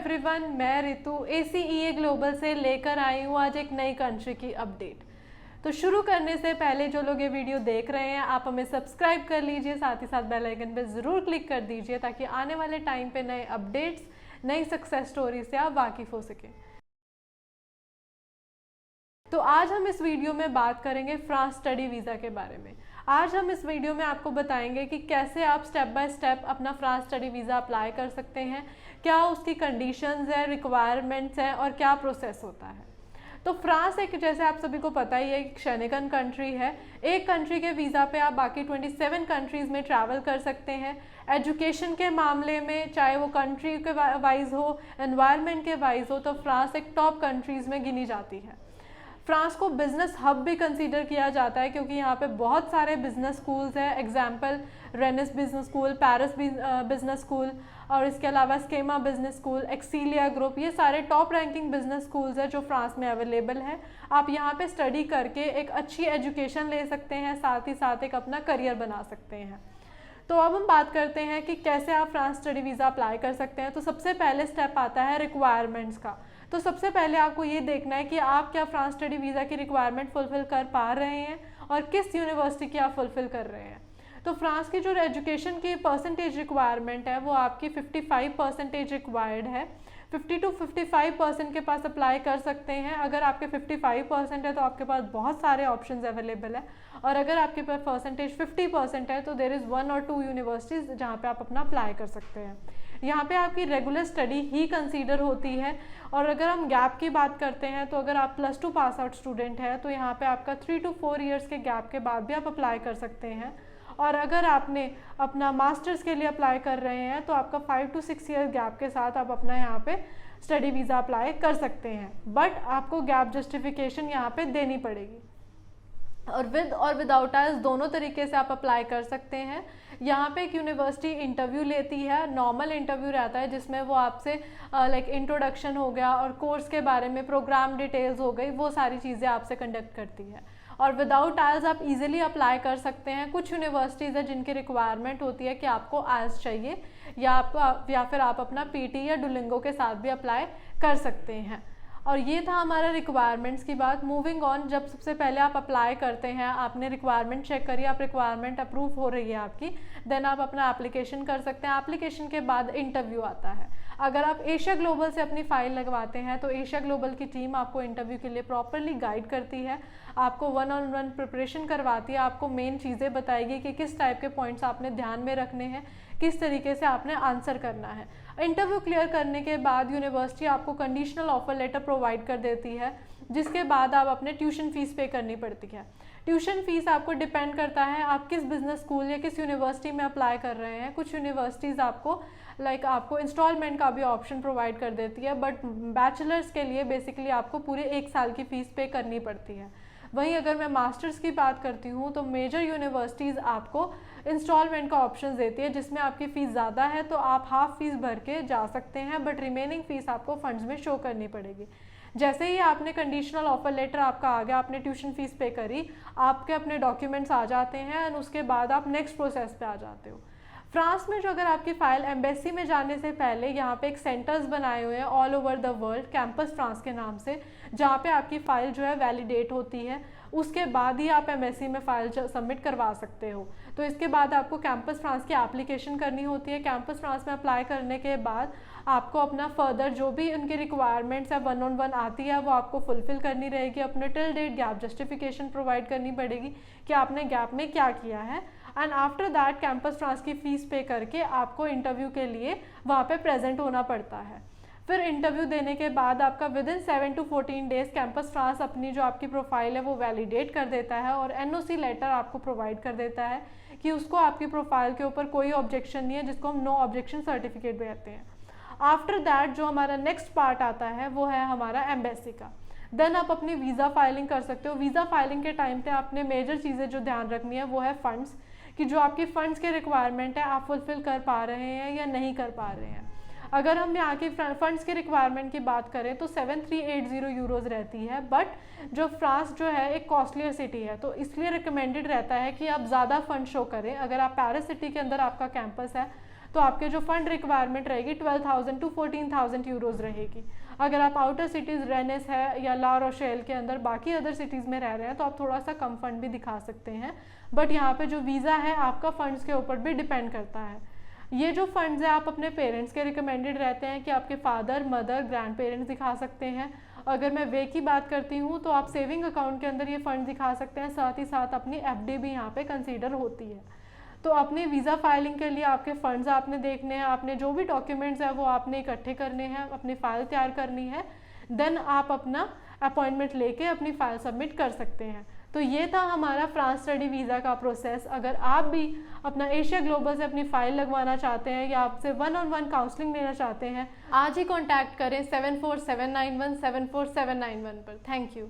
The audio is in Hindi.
एवरीवन, मैं रितु ACEA ग्लोबल से लेकर आई हूँ आज एक नई कंट्री की अपडेट। तो शुरू करने से पहले जो लोग ये वीडियो देख रहे हैं आप हमें सब्सक्राइब कर लीजिए, साथ ही साथ बेल आइकन पे ज़रूर क्लिक कर दीजिए ताकि आने वाले टाइम पे नए अपडेट्स, नई सक्सेस स्टोरी से आप वाकिफ़ हो सकें। तो आज हम इस वीडियो में बात करेंगे फ्रांस स्टडी वीज़ा के बारे में। आज हम इस वीडियो में आपको बताएंगे कि कैसे आप स्टेप बाय स्टेप अपना फ्रांस स्टडी वीज़ा अप्लाई कर सकते हैं, क्या उसकी कंडीशंस है, रिक्वायरमेंट्स हैं और क्या प्रोसेस होता है। तो फ्रांस एक, जैसे आप सभी को पता ही है, एक शेंगन कंट्री है। एक कंट्री के वीज़ा पे आप बाकी 27 कंट्रीज़ में ट्रैवल कर सकते हैं। एजुकेशन के मामले में, चाहे वो कंट्री के वाइज हो, एनवायरनमेंट के वाइज हो, तो फ्रांस एक टॉप कंट्रीज़ में गिनी जाती है। फ्रांस को बिज़नेस हब भी कंसीडर किया जाता है क्योंकि यहाँ पे बहुत सारे बिज़नेस स्कूल्स हैं। Example Rennes business school, Paris business school और इसके अलावा Skema business school, Excelia group, ये सारे टॉप रैंकिंग बिज़नेस स्कूल्स हैं जो फ्रांस में अवेलेबल है। आप यहाँ पे स्टडी करके एक अच्छी एजुकेशन ले सकते हैं, साथ ही साथ एक अपना करियर बना सकते हैं। तो अब हम बात करते हैं कि कैसे आप फ्रांस स्टडी वीज़ा अप्लाई कर सकते हैं। तो सबसे पहले स्टेप आता है रिक्वायरमेंट्स का। तो सबसे पहले आपको ये देखना है कि आप क्या फ्रांस स्टडी वीज़ा की रिक्वायरमेंट फुलफ़िल कर पा रहे हैं और किस यूनिवर्सिटी की आप फुलफ़िल कर रहे हैं। तो फ्रांस की जो एजुकेशन की परसेंटेज रिक्वायरमेंट है वो आपकी 55% रिक्वायर्ड है। 50 to 55% के पास अप्लाई कर सकते हैं। अगर आपके 55% है तो आपके पास बहुत सारे ऑप्शंस अवेलेबल है, और अगर आपके पास परसेंटेज 50% है तो देर इज़ 1 or 2 यूनिवर्सिटीज़ जहाँ पे आप अपना अप्लाई कर सकते हैं। यहाँ पे आपकी रेगुलर स्टडी ही कंसीडर होती है। और अगर हम गैप की बात करते हैं तो अगर आप +2 पास आउट स्टूडेंट है तो यहाँ पे आपका 3 to 4 ईयर्स के गैप के बाद भी आप अप्लाई कर सकते हैं। और अगर आपने अपना मास्टर्स के लिए अप्लाई कर रहे हैं तो आपका 5 to 6 ईयर गैप के साथ आप अपना यहाँ पे स्टडी वीज़ा अप्लाई कर सकते हैं, बट आपको गैप जस्टिफिकेशन यहाँ पे देनी पड़ेगी। और विद और विदाउट आइल्स दोनों तरीके से आप अप्लाई कर सकते हैं। यहाँ पे एक यूनिवर्सिटी इंटरव्यू लेती है, नॉर्मल इंटरव्यू रहता है जिसमें वो आपसे लाइक इंट्रोडक्शन हो गया और कोर्स के बारे में, प्रोग्राम डिटेल्स हो गई, वो सारी चीज़ें आपसे कंडक्ट करती है। और विदाउट आइल्स आप इजीली अप्लाई कर सकते हैं। कुछ यूनिवर्सिटीज़ है जिनकी रिक्वायरमेंट होती है कि आपको आइल्स चाहिए, या फिर आप अपना PT या डुलिंगो के साथ भी अप्लाई कर सकते हैं। और ये था हमारा रिक्वायरमेंट्स की बात। मूविंग ऑन, जब सबसे पहले आप अप्लाई करते हैं, आपने रिक्वायरमेंट चेक करी, आप रिक्वायरमेंट अप्रूव हो रही है आपकी, देन आप अपना एप्लीकेशन कर सकते हैं। एप्लीकेशन के बाद इंटरव्यू आता है। अगर आप एशिया ग्लोबल से अपनी फ़ाइल लगवाते हैं तो एशिया ग्लोबल की टीम आपको इंटरव्यू के लिए प्रॉपरली गाइड करती है, आपको 1-on-1 प्रिपरेशन करवाती है, आपको मेन चीज़ें बताएगी कि किस टाइप के पॉइंट्स आपने ध्यान में रखने हैं, किस तरीके से आपने आंसर करना है। इंटरव्यू क्लियर करने के बाद यूनिवर्सिटी आपको कंडीशनल ऑफर लेटर प्रोवाइड कर देती है, जिसके बाद आप अपने ट्यूशन फ़ीस पे करनी पड़ती है। ट्यूशन फ़ीस आपको डिपेंड करता है आप किस बिज़नेस स्कूल या किस यूनिवर्सिटी में अप्लाई कर रहे हैं। कुछ यूनिवर्सिटीज़ आपको इंस्टॉलमेंट का भी ऑप्शन प्रोवाइड कर देती है, बट बैचलर्स के लिए बेसिकली आपको पूरे 1 साल की फ़ीस पे करनी पड़ती है। वहीं अगर मैं मास्टर्स की बात करती हूँ तो मेजर यूनिवर्सिटीज़ आपको इंस्टॉलमेंट का ऑप्शन देती है, जिसमें आपकी फ़ीस ज़्यादा है तो आप हाफ फ़ीस भर के जा सकते हैं, बट रिमेनिंग फ़ीस आपको फंड्स में शो करनी पड़ेगी। जैसे ही आपने कंडीशनल ऑफर लेटर आपका आ गया, आपने ट्यूशन फ़ीस पे करी, आपके अपने डॉक्यूमेंट्स आ जाते हैं एंड उसके बाद आप नेक्स्ट प्रोसेस पे आ जाते हो। फ्रांस में जो अगर आपकी फ़ाइल एम्बेसी में जाने से पहले यहाँ पे एक सेंटर्स बनाए हुए हैं all over the world, campus France के नाम से, जहाँ पे आपकी फ़ाइल जो है वैलिडेट होती है। उसके बाद ही आप एम्बेसी में फ़ाइल सबमिट करवा सकते हो। तो इसके बाद आपको कैंपस फ्रांस की एप्लीकेशन करनी होती है। कैंपस फ्रांस में अप्लाई करने के बाद आपको अपना फर्दर जो भी उनकी रिक्वायरमेंट्स है 1-on-1 आती है वो आपको फुलफ़िल करनी रहेगी। अपने till date gap justification provide करनी पड़ेगी कि आपने गैप में क्या किया है, and after that campus France की फ़ीस पे करके आपको इंटरव्यू के लिए वहाँ पे प्रेजेंट होना पड़ता है। फिर इंटरव्यू देने के बाद आपका within 7 to 14 days campus France अपनी जो आपकी प्रोफाइल है वो वैलिडेट कर देता है और NOC लेटर आपको प्रोवाइड कर देता है कि उसको आपकी प्रोफाइल के ऊपर कोई ऑब्जेक्शन नहीं है, जिसको हम नो ऑब्जेक्शन सर्टिफिकेट भी कहते हैं। आफ्टर दैट जो हमारा नेक्स्ट पार्ट आता है वो है हमारा एम्बेसी का। देन आप अपनी वीज़ा फाइलिंग कर सकते हो। वीज़ा फाइलिंग के टाइम पे आपने मेजर चीज़ें जो ध्यान रखनी है वो है फंड्स, कि जो आपकी फ़ंड्स के रिक्वायरमेंट है आप फुलफ़िल कर पा रहे हैं या नहीं कर पा रहे हैं। अगर हम यहाँ की फ़ंड्स के रिक्वायरमेंट की बात करें तो 7380 यूरोज़ रहती है, बट जो फ्रांस जो है एक कॉस्टलियर सिटी है तो इसलिए रिकमेंडेड रहता है कि आप ज़्यादा फ़ंड शो करें। अगर आप पेरिस सिटी के अंदर आपका कैंपस है तो आपके जो फंड रिक्वायरमेंट रहेगी 12,000 to 14,000 यूरोज़ रहेगी। अगर आप आउटर सिटीज़ रेनेस है या ला रोशेल के अंदर बाकी अदर सिटीज़ में रह रहे हैं तो आप थोड़ा सा कम फंड भी दिखा सकते हैं, बट यहाँ पे जो वीज़ा है आपका फंड्स के ऊपर भी डिपेंड करता है। ये जो फंड्स है आप अपने पेरेंट्स के रिकमेंडेड रहते हैं कि आपके फादर मदर ग्रैंड पेरेंट्स दिखा सकते हैं। अगर मैं वे की बात करती हूँ तो आप सेविंग अकाउंट के अंदर ये फंड दिखा सकते हैं, साथ ही साथ अपनी एफडी भी यहाँ पे कंसीडर होती है। तो अपनी वीज़ा फाइलिंग के लिए आपके फंड्स आपने देखने हैं, आपने जो भी डॉक्यूमेंट्स हैं वो आपने इकट्ठे करने हैं, अपनी फ़ाइल तैयार करनी है, देन आप अपना अपॉइंटमेंट लेके अपनी फ़ाइल सबमिट कर सकते हैं। तो ये था हमारा फ्रांस स्टडी वीज़ा का प्रोसेस। अगर आप भी अपना एशिया ग्लोबल से अपनी फ़ाइल लगवाना चाहते हैं या आपसे 1-on-1 काउंसलिंग लेना चाहते हैं, आज ही कॉन्टैक्ट करें 7479174791 पर। Thank you.